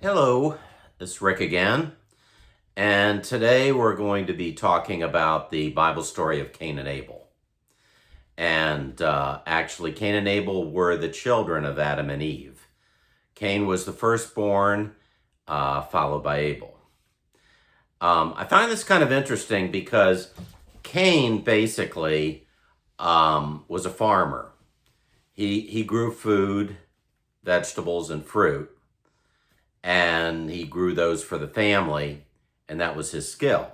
Hello, it's Rick again, and today we're going to be talking about the Bible story of Cain and Abel. And actually, Cain and Abel were the children of Adam and Eve. Cain was the firstborn, followed by Abel. I find this kind of interesting because Cain basically was a farmer. He grew food, vegetables, and fruit, and he grew those for the family, and that was his skill.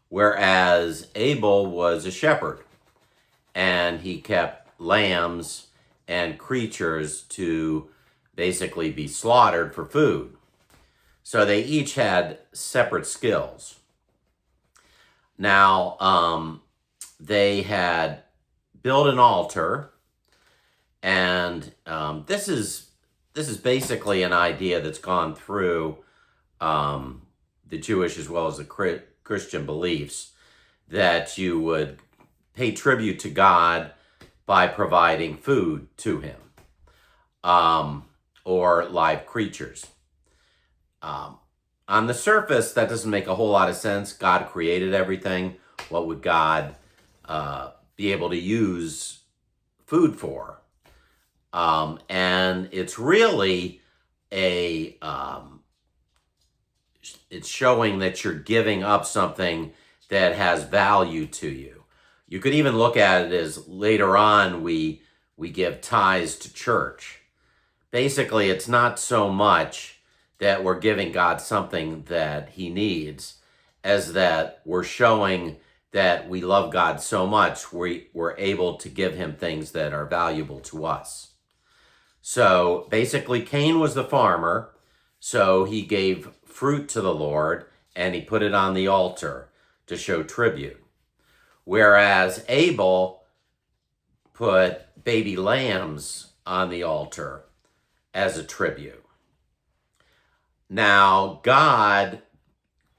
Whereas Abel was a shepherd, and he kept lambs and creatures to basically be slaughtered for food. So they each had separate skills. Now, they had built an altar, and this is basically an idea that's gone through the Jewish as well as the Christian beliefs, that you would pay tribute to God by providing food to him, or live creatures. On the surface, that doesn't make a whole lot of sense. God created everything. What would God be able to use food for? And it's really it's showing that you're giving up something that has value to you. You could even look at it as later on we give tithes to church. Basically, it's not so much that we're giving God something that he needs as that we're showing that we love God so much we're able to give him things that are valuable to us. So basically, Cain was the farmer, so he gave fruit to the Lord and he put it on the altar to show tribute. Whereas Abel put baby lambs on the altar as a tribute. Now, God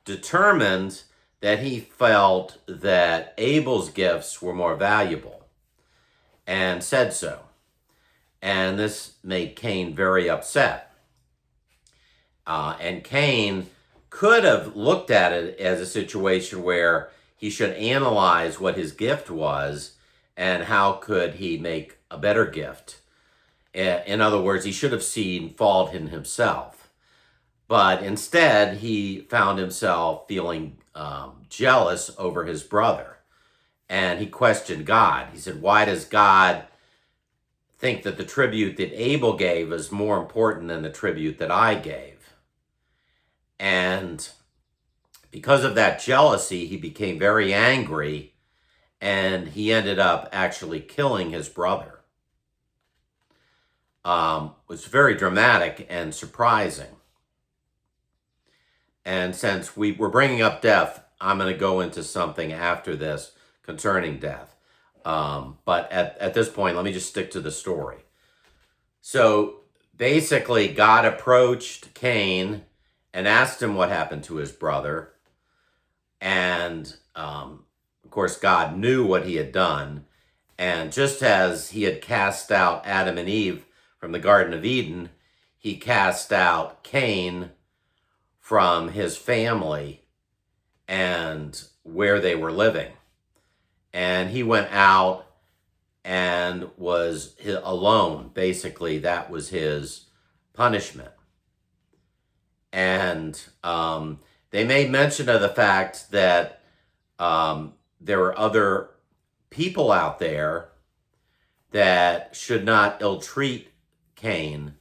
determined that he felt that Abel's gifts were more valuable and said so. And this made Cain very upset. And Cain could have looked at it as a situation where he should analyze what his gift was and how could he make a better gift. In other words, he should have seen fault in himself. But instead, he found himself feeling jealous over his brother. And he questioned God. He said, why does God think that the tribute that Abel gave is more important than the tribute that I gave? And because of that jealousy, he became very angry, and he ended up actually killing his brother. It was very dramatic and surprising. And since we're bringing up death, I'm going to go into something after this concerning death. But at this point, let me just stick to the story. So basically, God approached Cain and asked him what happened to his brother. And of course, God knew what he had done. And just as he had cast out Adam and Eve from the Garden of Eden, he cast out Cain from his family and where they were living. And he went out and was alone. Basically, that was his punishment. And they made mention of the fact that there were other people out there that should not ill-treat Cain,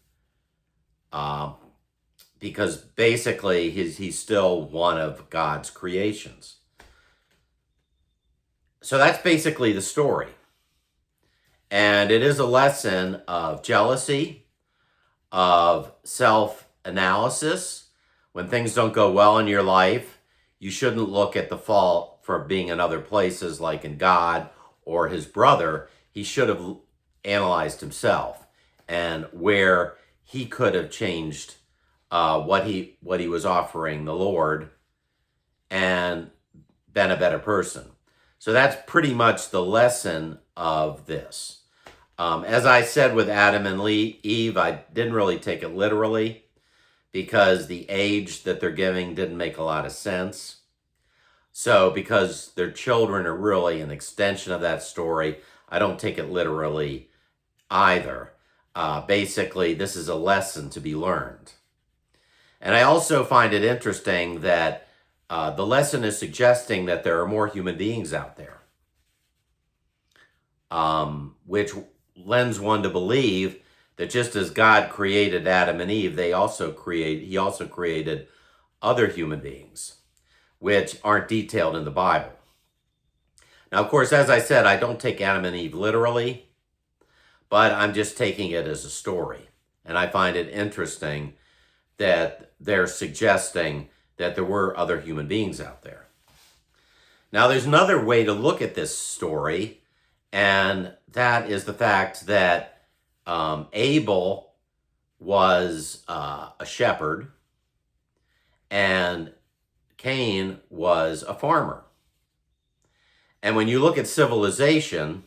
because basically he's still one of God's creations. So that's basically the story. And it is a lesson of jealousy, of self-analysis. When things don't go well in your life, you shouldn't look at the fault for being in other places like in God or his brother. He should have analyzed himself and where he could have changed what he was offering the Lord and been a better person. So that's pretty much the lesson of this. As I said with Adam and Eve, I didn't really take it literally because the age that they're giving didn't make a lot of sense. So because their children are really an extension of that story, I don't take it literally either. Basically, this is a lesson to be learned. And I also find it interesting that the lesson is suggesting that there are more human beings out there, which lends one to believe that just as God created Adam and Eve, he also created other human beings, which aren't detailed in the Bible. Now, of course, as I said, I don't take Adam and Eve literally, but I'm just taking it as a story. And I find it interesting that they're suggesting that there were other human beings out there. Now, there's another way to look at this story, and that is the fact that Abel was a shepherd and Cain was a farmer. And when you look at civilization,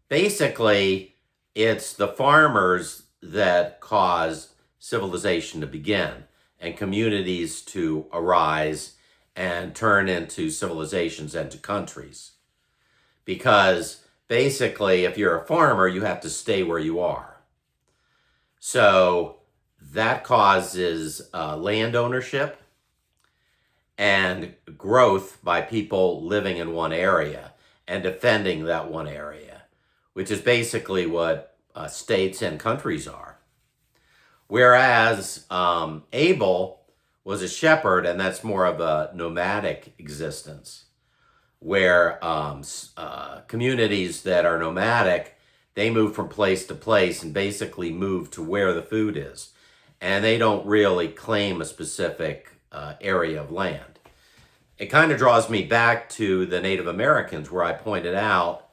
basically it's the farmers that caused civilization to begin and communities to arise and turn into civilizations and to countries. Because basically, if you're a farmer, you have to stay where you are. So that causes land ownership and growth by people living in one area and defending that one area, which is basically what states and countries are. Whereas Abel was a shepherd, and that's more of a nomadic existence, where communities that are nomadic, they move from place to place and basically move to where the food is. And they don't really claim a specific area of land. It kind of draws me back to the Native Americans, where I pointed out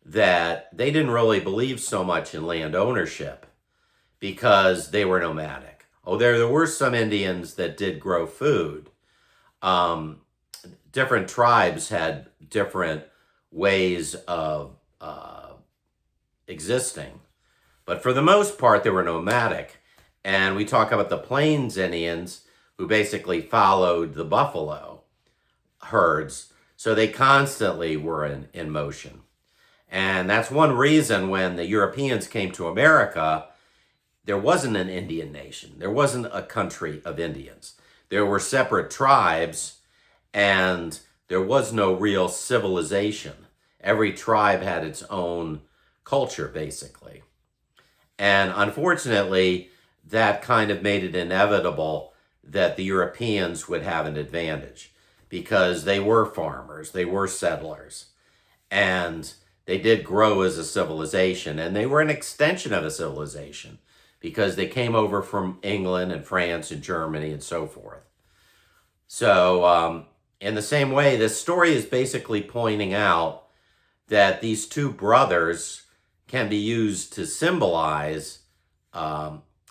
that they didn't really believe so much in land ownership because they were nomadic. Oh, there were some Indians that did grow food. Different tribes had different ways of existing. But for the most part, they were nomadic. And we talk about the Plains Indians, who basically followed the buffalo herds. So they constantly were in motion. And that's one reason when the Europeans came to America, there wasn't an Indian nation. There wasn't a country of Indians. There were separate tribes, and there was no real civilization. Every tribe had its own culture, basically. And unfortunately, that kind of made it inevitable that the Europeans would have an advantage because they were farmers, they were settlers, and they did grow as a civilization, and they were an extension of a civilization because they came over from England and France and Germany and so forth. So in the same way, this story is basically pointing out that these two brothers can be used to symbolize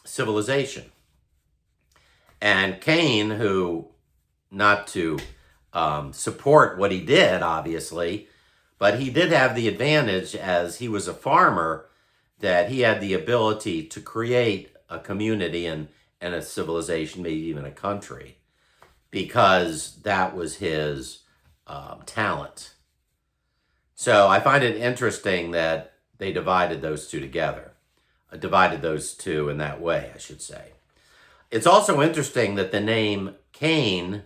civilization. And Cain, who, not to support what he did, obviously, but he did have the advantage, as he was a farmer, that he had the ability to create a community and a civilization, maybe even a country, because that was his talent. So I find it interesting that they divided those two together, divided those two in that way, I should say. It's also interesting that the name Cain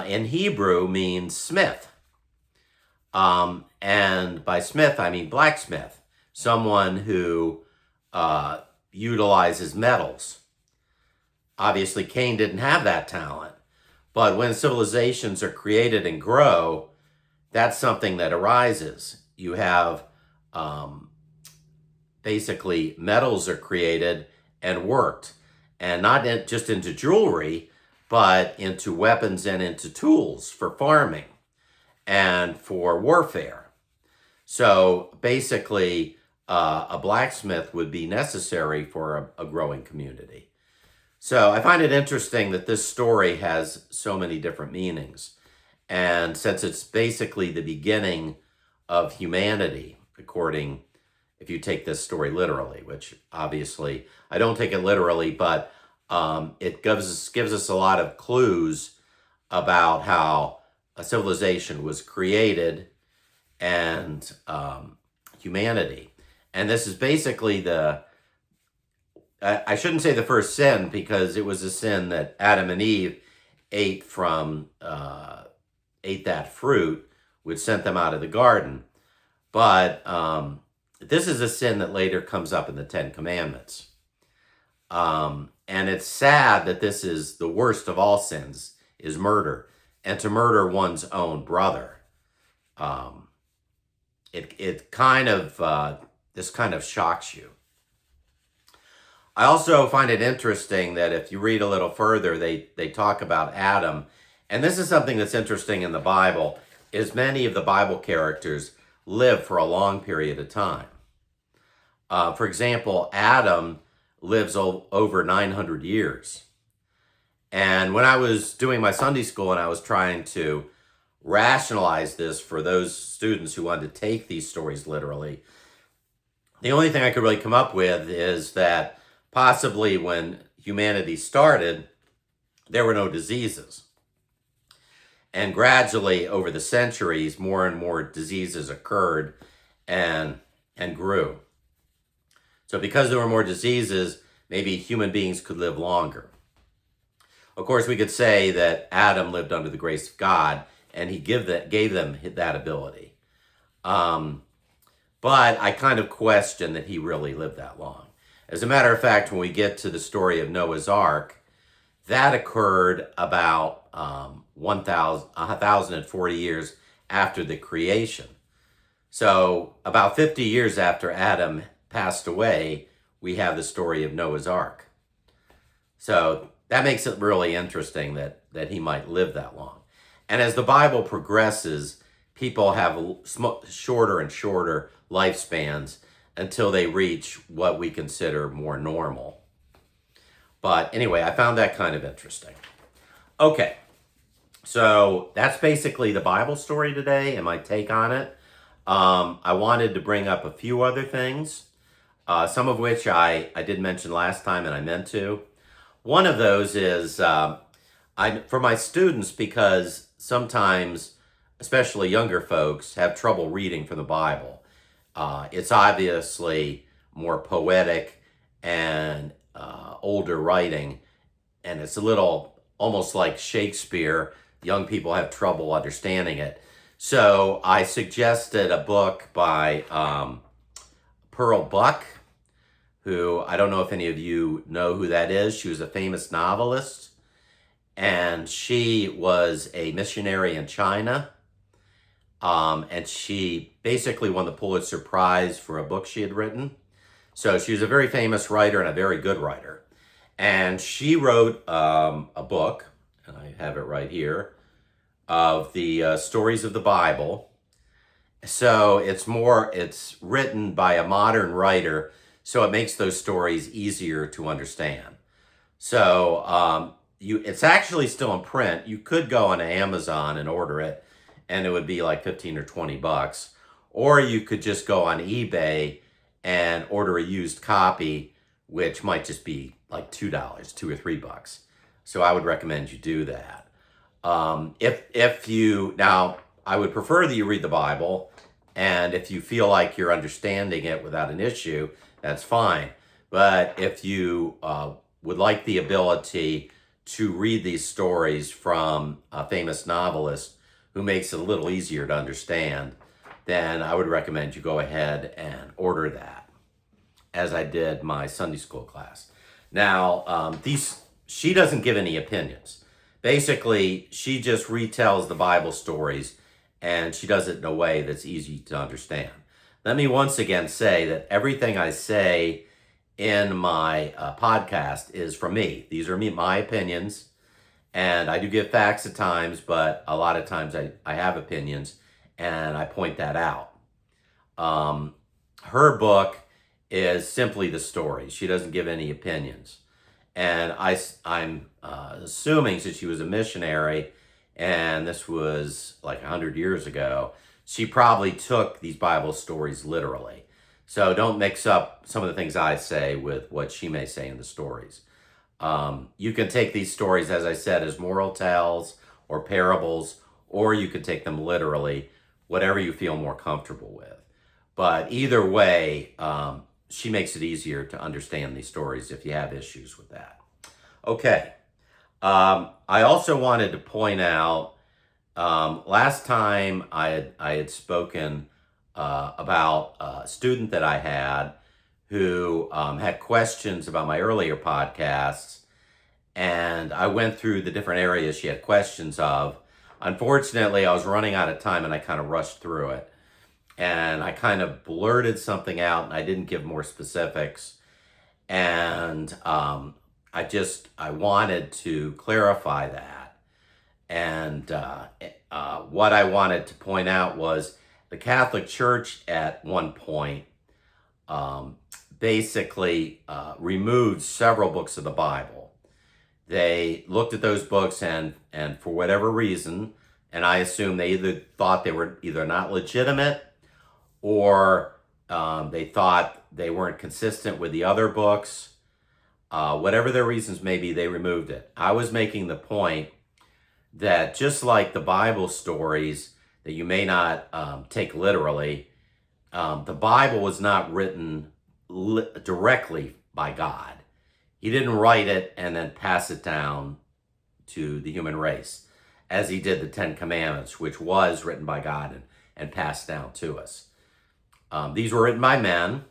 in Hebrew means smith. And by smith, I mean blacksmith, someone who utilizes metals. Obviously, Cain didn't have that talent, but when civilizations are created and grow, that's something that arises. You have basically metals are created and worked, and not just into jewelry, but into weapons and into tools for farming and for warfare. So basically, a blacksmith would be necessary for a growing community. So I find it interesting that this story has so many different meanings. And since it's basically the beginning of humanity, if you take this story literally, which obviously I don't take it literally, but It gives us a lot of clues about how a civilization was created and humanity. And this is basically I shouldn't say the first sin, because it was a sin that Adam and Eve ate that fruit, which sent them out of the garden. But this is a sin that later comes up in the Ten Commandments. And it's sad that this is the worst of all sins, is murder, and to murder one's own brother. This kind of shocks you. I also find it interesting that if you read a little further, they talk about Adam, and this is something that's interesting in the Bible, is many of the Bible characters live for a long period of time. For example, Adam lives over 900 years. And when I was doing my Sunday school and I was trying to rationalize this for those students who wanted to take these stories literally, the only thing I could really come up with is that possibly when humanity started, there were no diseases. And gradually, over the centuries, more and more diseases occurred and grew. So because there were more diseases, maybe human beings could live longer. Of course, we could say that Adam lived under the grace of God, and he gave them that ability. But I kind of question that he really lived that long. As a matter of fact, when we get to the story of Noah's Ark, that occurred about 1,040 years after the creation. So about 50 years after Adam passed away, we have the story of Noah's Ark. So that makes it really interesting that he might live that long. And as the Bible progresses, people have shorter and shorter lifespans until they reach what we consider more normal. But anyway, I found that kind of interesting. Okay, so that's basically the Bible story today and my take on it. I wanted to bring up a few other things, some of which I did mention last time and I meant to. One of those is for my students, because sometimes, especially younger folks, have trouble reading from the Bible. It's obviously more poetic and older writing, and it's a little almost like Shakespeare. Young people have trouble understanding it. So I suggested a book by Pearl Buck, who I don't know if any of you know who that is. She was a famous novelist, and she was a missionary in China. And she basically won the Pulitzer Prize for a book she had written. So she was a very famous writer and a very good writer. And she wrote a book, and I have it right here, of the stories of the Bible. So it's written by a modern writer, so it makes those stories easier to understand. So it's actually still in print. You could go on Amazon and order it, and it would be like 15 or 20 bucks. Or you could just go on eBay and order a used copy, which might just be like $2, $2 or $3. So I would recommend you do that. Now, I would prefer that you read the Bible, and if you feel like you're understanding it without an issue, that's fine. But if you would like the ability to read these stories from a famous novelist who makes it a little easier to understand, then I would recommend you go ahead and order that, as I did my Sunday school class. Now, she doesn't give any opinions. Basically, she just retells the Bible stories, and she does it in a way that's easy to understand. Let me once again say that everything I say in my podcast is from me. These are my opinions, and I do give facts at times, but a lot of times I have opinions, and I point that out. Her book is simply the story. She doesn't give any opinions. And I'm assuming, since she was a missionary, and this was like 100 years ago, she probably took these Bible stories literally. So don't mix up some of the things I say with what she may say in the stories. You can take these stories, as I said, as moral tales or parables, or you can take them literally, whatever you feel more comfortable with. But either way, she makes it easier to understand these stories if you have issues with that. Okay. I also wanted to point out, last time I had spoken about a student that I had who had questions about my earlier podcasts, and I went through the different areas she had questions of. Unfortunately, I was running out of time and I kind of rushed through it. And I kind of blurted something out and I didn't give more specifics. And I wanted to clarify that. And what I wanted to point out was the Catholic Church at one point basically removed several books of the Bible. They looked at those books and for whatever reason, and I assume they either thought they were either not legitimate or they thought they weren't consistent with the other books. Whatever their reasons may be, they removed it. I was making the point that just like the Bible stories that you may not take literally, the Bible was not written directly by God. He didn't write it and then pass it down to the human race, as he did the Ten Commandments, which was written by God and passed down to us. These were written by men,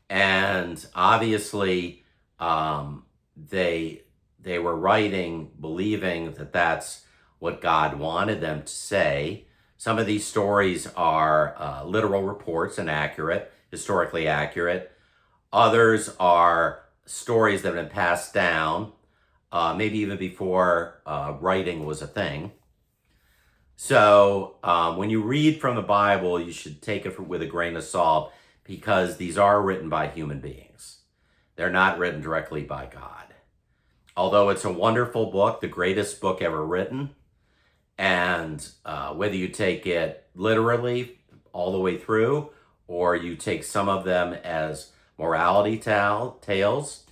and obviously they were writing believing that that's what God wanted them to say. Some of these stories are literal reports and accurate, historically accurate. Others are stories that have been passed down, maybe even before writing was a thing. So when you read from the Bible, you should take it with a grain of salt, because these are written by human beings. They're not written directly by God. Although it's a wonderful book, the greatest book ever written, and whether you take it literally all the way through, or you take some of them as morality tales,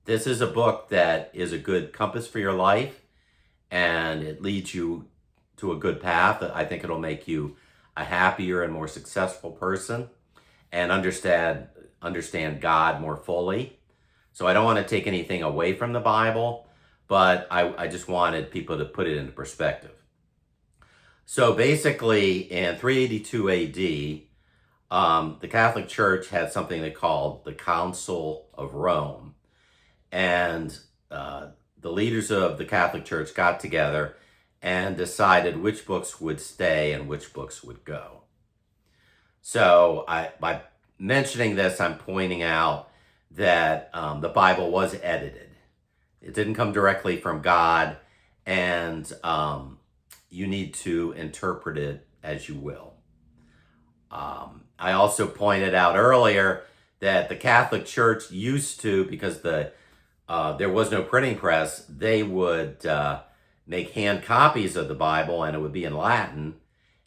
this is a book that is a good compass for your life, and it leads you to a good path. I think it'll make you a happier and more successful person and understand God more fully. So I don't want to take anything away from the Bible, but I just wanted people to put it into perspective. So basically in 382 AD, the Catholic Church had something they called the Council of Rome. And the leaders of the Catholic Church got together and decided which books would stay and which books would go. So by mentioning this, I'm pointing out that the Bible was edited. It didn't come directly from God, and you need to interpret it as you will. I also pointed out earlier that the Catholic Church used to, because there was no printing press, they would make hand copies of the Bible, and it would be in Latin,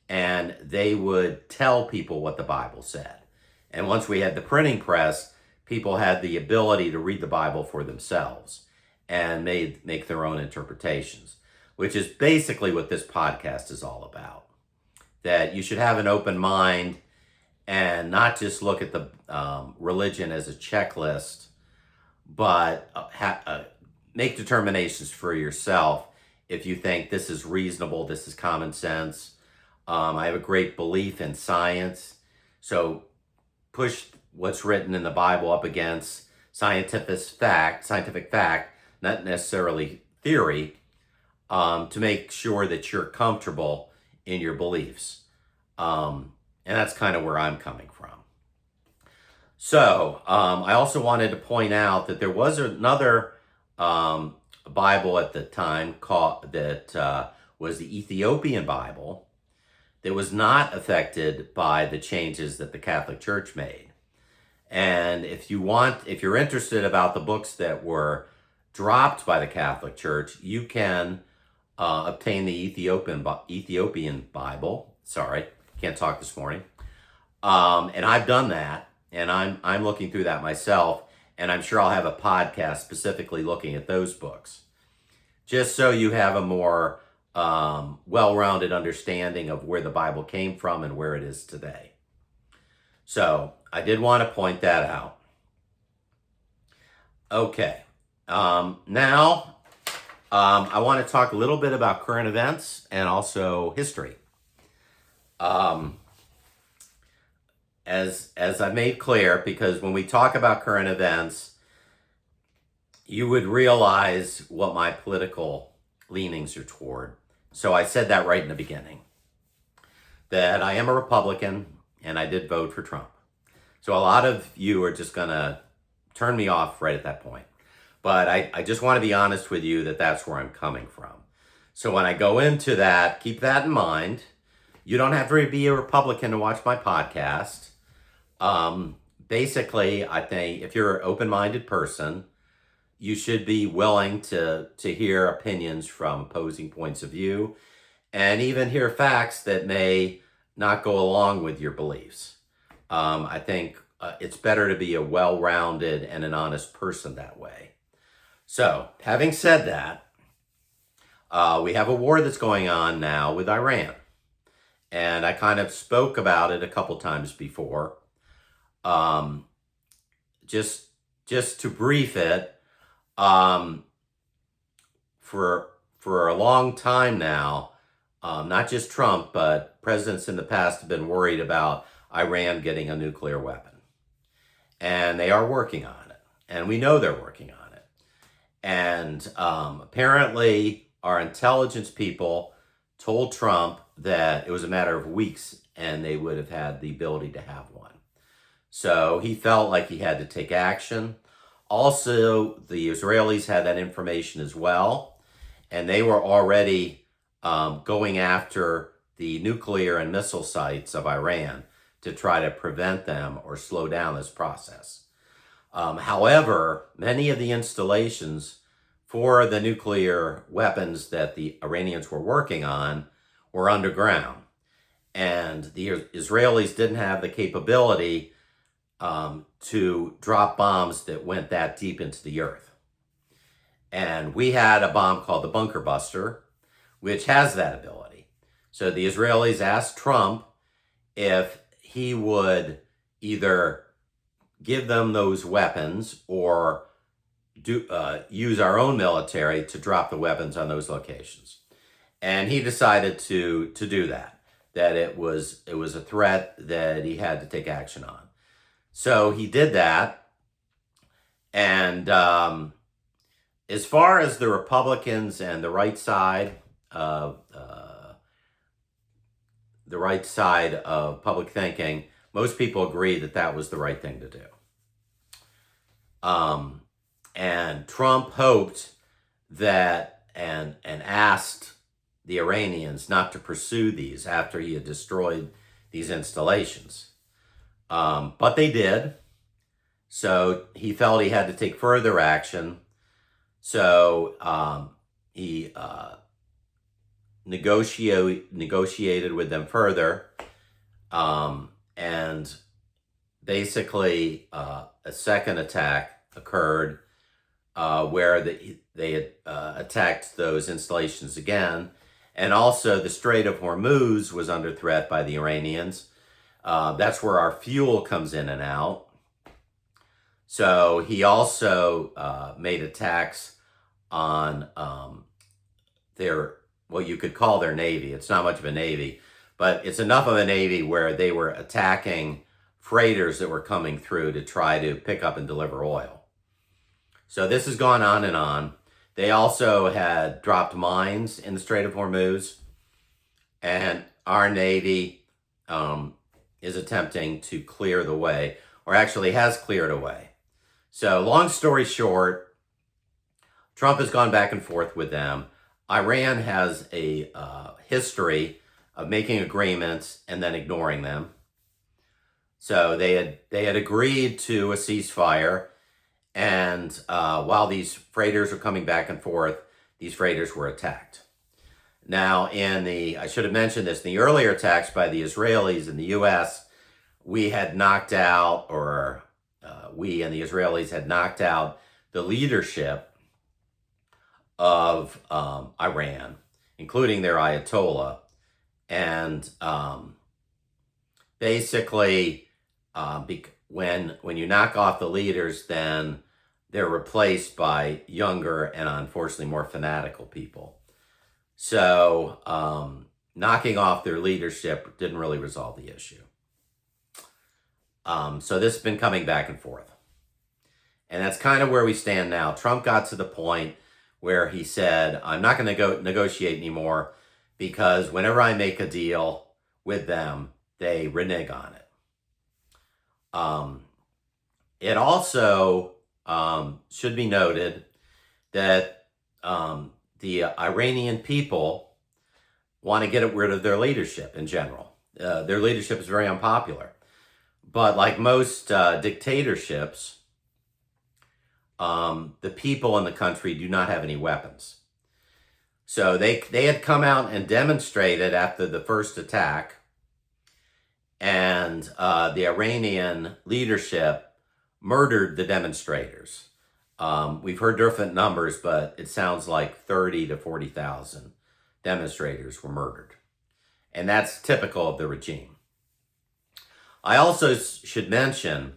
and they would tell people what the Bible said. And once we had the printing press, people had the ability to read the Bible for themselves and make their own interpretations, which is basically what this podcast is all about. That you should have an open mind and not just look at the religion as a checklist, but make determinations for yourself if you think this is reasonable, this is common sense. I have a great belief in science, so push what's written in the Bible up against scientific fact, not necessarily theory, to make sure that you're comfortable in your beliefs. And that's kind of where I'm coming from. So I also wanted to point out that there was another Bible at the time that was the Ethiopian Bible that was not affected by the changes that the Catholic Church made. And if you're interested about the books that were dropped by the Catholic Church, you can obtain the Ethiopian Bible. Sorry, can't talk this morning. And I've done that, and I'm looking through that myself, And I'm sure I'll have a podcast specifically looking at those books, just so you have a more well-rounded understanding of where the Bible came from and where it is today. So I did want to point that out. Okay, now I want to talk a little bit about current events and also history. As I made clear, because when we talk about current events, you would realize what my political leanings are toward. So I said that right in the beginning, that I am a Republican and I did vote for Trump. So a lot of you are just going to turn me off right at that point. But I just want to be honest with you that that's where I'm coming from. So when I go into that, keep that in mind. You don't have to be a Republican to watch my podcast. Basically, I think if you're an open-minded person, you should be willing to hear opinions from opposing points of view and even hear facts that may not go along with your beliefs. I think it's better to be a well-rounded and an honest person that way. So, having said that, we have a war that's going on now with Iran. And I kind of spoke about it a couple times before. Just to brief it, for a long time now, not just Trump, but presidents in the past have been worried about Iran getting a nuclear weapon. And they are working on it. And we know they're working on it. And apparently our intelligence people told Trump that it was a matter of weeks and they would have had the ability to have one. So he felt like he had to take action. Also, the Israelis had that information as well, and they were already going after the nuclear and missile sites of Iran to try to prevent them or slow down this process. However, many of the installations for the nuclear weapons that the Iranians were working on were underground, and the Israelis didn't have the capability to drop bombs that went that deep into the earth. And we had a bomb called the Bunker Buster, which has that ability. So the Israelis asked Trump if he would either give them those weapons or use our own military to drop the weapons on those locations. And he decided to do that it was a threat that he had to take action on. So he did that. And as far as the Republicans and the right side of public thinking, most people agree that that was the right thing to do. And Trump hoped that and asked the Iranians not to pursue these after he had destroyed these installations. But they did. So he felt he had to take further action. So he negotiated with them further. And basically a second attack occurred where they had attacked those installations again. And also the Strait of Hormuz was under threat by the Iranians. That's where our fuel comes in and out. So he also made attacks on what you could call their navy. It's not much of a navy, but it's enough of a navy where they were attacking freighters that were coming through to try to pick up and deliver oil. So this has gone on and on. They also had dropped mines in the Strait of Hormuz, and our Navy is attempting to clear the way, or actually has cleared a way. So long story short, Trump has gone back and forth with them. Iran has a history of making agreements and then ignoring them. So they had agreed to a ceasefire, and while these freighters were coming back and forth, these freighters were attacked. Now, I should have mentioned this, in the earlier attacks by the Israelis in the U.S., we had knocked out or we and the Israelis had knocked out the leadership of Iran, including their Ayatollah. And basically, when you knock off the leaders, then they're replaced by younger and unfortunately more fanatical people. So knocking off their leadership didn't really resolve the issue. So this has been coming back and forth. And that's kind of where we stand now. Trump got to the point where he said, I'm not going to negotiate anymore because whenever I make a deal with them, they renege on it. It also should be noted that the Iranian people want to get rid of their leadership in general. Their leadership is very unpopular. But like most dictatorships, the people in the country do not have any weapons. So they had come out and demonstrated after the first attack, and the Iranian leadership murdered the demonstrators. We've heard different numbers, but it sounds like 30 to 40,000 demonstrators were murdered. And that's typical of the regime. I also should mention,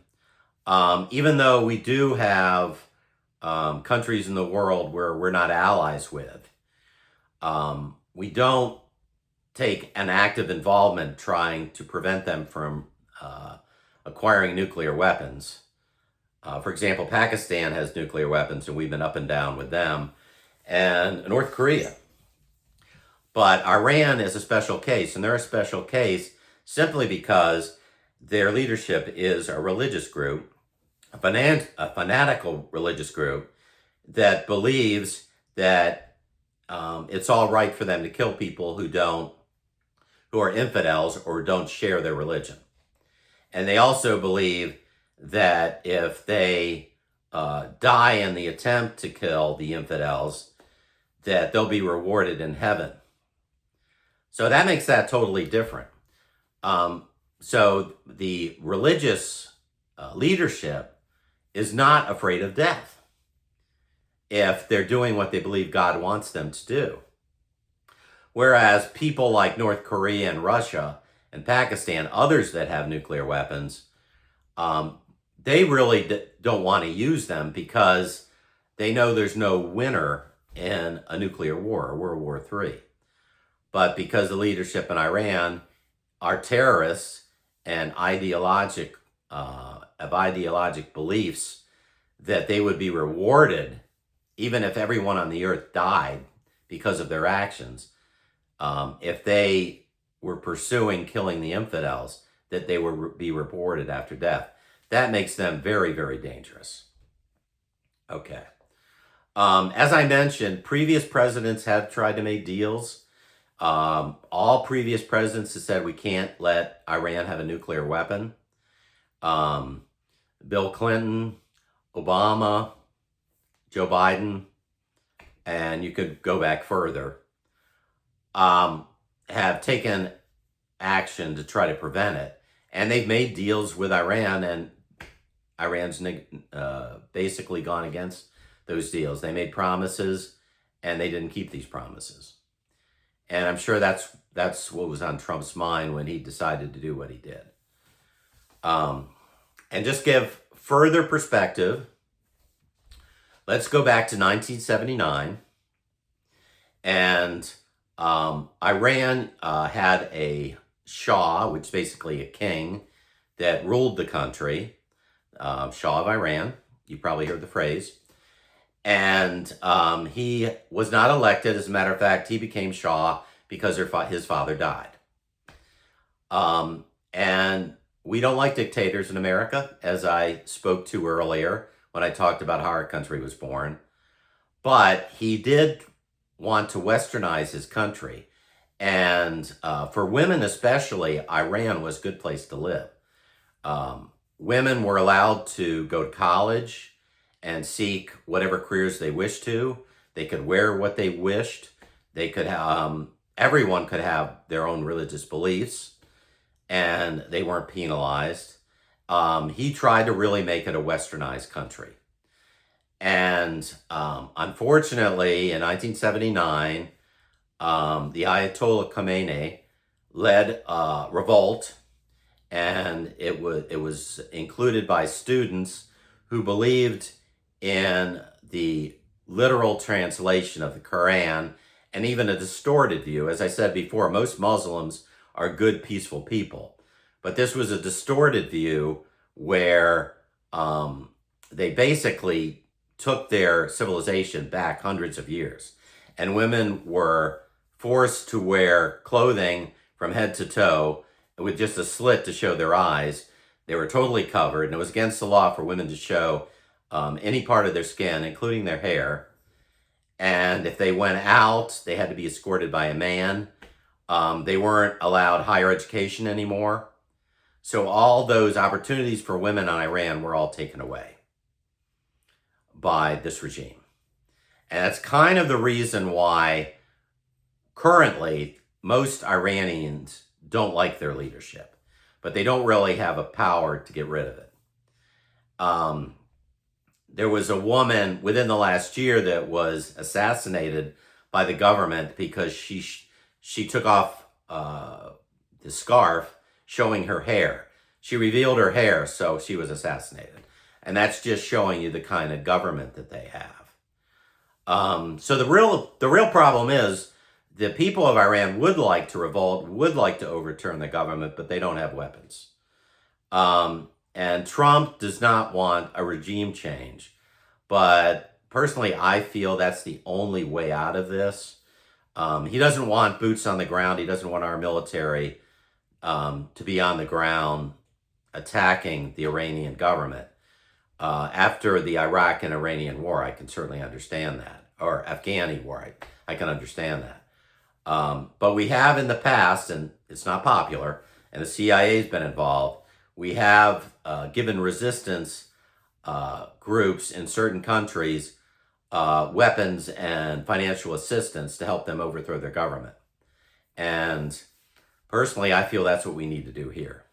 even though we do have countries in the world where we're not allies with, we don't take an active involvement trying to prevent them from acquiring nuclear weapons. For example, Pakistan has nuclear weapons, and we've been up and down with them, and North Korea. But Iran is a special case, and they're a special case simply because their leadership is a religious group, a fanatical religious group that believes that it's all right for them to kill people who are infidels or don't share their religion. And they also believe that if they die in the attempt to kill the infidels, that they'll be rewarded in heaven. So that makes that totally different. So the religious leadership is not afraid of death if they're doing what they believe God wants them to do. Whereas people like North Korea and Russia and Pakistan, others that have nuclear weapons, they really don't want to use them because they know there's no winner in a nuclear war, World War III. But because the leadership in Iran are terrorists and ideologic beliefs that they would be rewarded even if everyone on the earth died because of their actions, if they were pursuing killing the infidels, that they would be rewarded after death. That makes them very, very dangerous. Okay. As I mentioned, previous presidents have tried to make deals. All previous presidents have said we can't let Iran have a nuclear weapon. Bill Clinton, Obama, Joe Biden, and you could go back further, have taken action to try to prevent it. And they've made deals with Iran, and Iran's basically gone against those deals. They made promises, and they didn't keep these promises. And I'm sure that's what was on Trump's mind when he decided to do what he did. And just give further perspective, let's go back to 1979. And Iran had a Shah, which is basically a king, that ruled the country, Shah of Iran. You probably heard the phrase. And he was not elected. As a matter of fact, he became Shah because his father died. And we don't like dictators in America, as I spoke to earlier when I talked about how our country was born. But he did want to westernize his country. And for women especially, Iran was a good place to live. Women were allowed to go to college and seek whatever careers they wished to. They could wear what they wished. They could have, everyone could have their own religious beliefs, and they weren't penalized. he tried to really make it a westernized country. And unfortunately, in 1979, the Ayatollah Khomeini led a revolt, and it was included by students who believed in the literal translation of the Quran and even a distorted view. As I said before, most Muslims are good, peaceful people. But this was a distorted view where they basically took their civilization back hundreds of years. And women were forced to wear clothing from head to toe with just a slit to show their eyes. They were totally covered, and it was against the law for women to show any part of their skin, including their hair. And if they went out, they had to be escorted by a man. They weren't allowed higher education anymore. So all those opportunities for women in Iran were all taken away by this regime. And that's kind of the reason why currently most Iranians don't like their leadership, but they don't really have a power to get rid of it. There was a woman within the last year that was assassinated by the government because she took off the scarf showing her hair. She revealed her hair, so she was assassinated. And that's just showing you the kind of government that they have. So the real problem is the people of Iran would like to revolt, would like to overturn the government, but they don't have weapons. And Trump does not want a regime change. But personally, I feel that's the only way out of this. He doesn't want boots on the ground. He doesn't want our military to be on the ground attacking the Iranian government. After the Iraq and Iranian war, I can certainly understand that. Or Afghani war, I can understand that. But we have in the past, and it's not popular, and the CIA's been involved, we have given resistance groups in certain countries weapons and financial assistance to help them overthrow their government. And personally, I feel that's what we need to do here.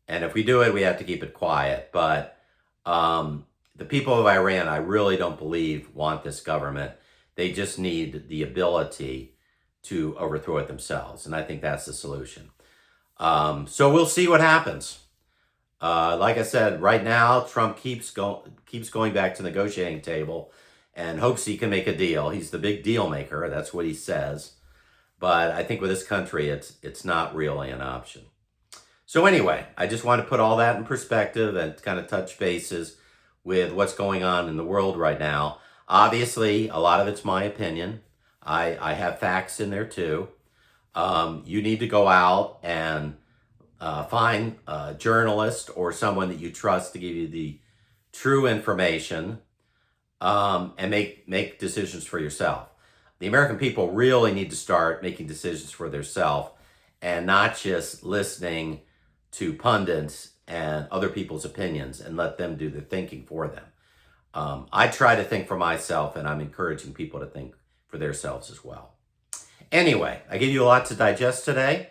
And if we do it, we have to keep it quiet. But the people of Iran, I really don't believe want this government. They just need the ability to overthrow it themselves. And I think that's the solution. So we'll see what happens. Like I said, right now, Trump keeps going back to the negotiating table and hopes he can make a deal. He's the big deal maker. That's what he says. But I think with this country, it's not really an option. So anyway, I just want to put all that in perspective and kind of touch bases with what's going on in the world right now. Obviously, a lot of it's my opinion. I have facts in there too. You need to go out and find a journalist or someone that you trust to give you the true information and make decisions for yourself. The American people really need to start making decisions for themselves and not just listening to pundits and other people's opinions and let them do the thinking for them. I try to think for myself, and I'm encouraging people to think for themselves as well. Anyway, I gave you a lot to digest today.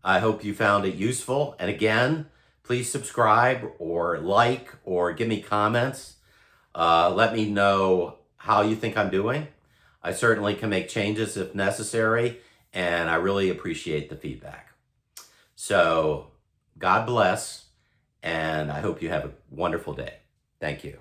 I hope you found it useful. And again, please subscribe or like or give me comments. Let me know how you think I'm doing. I certainly can make changes if necessary, and I really appreciate the feedback. So God bless, and I hope you have a wonderful day. Thank you.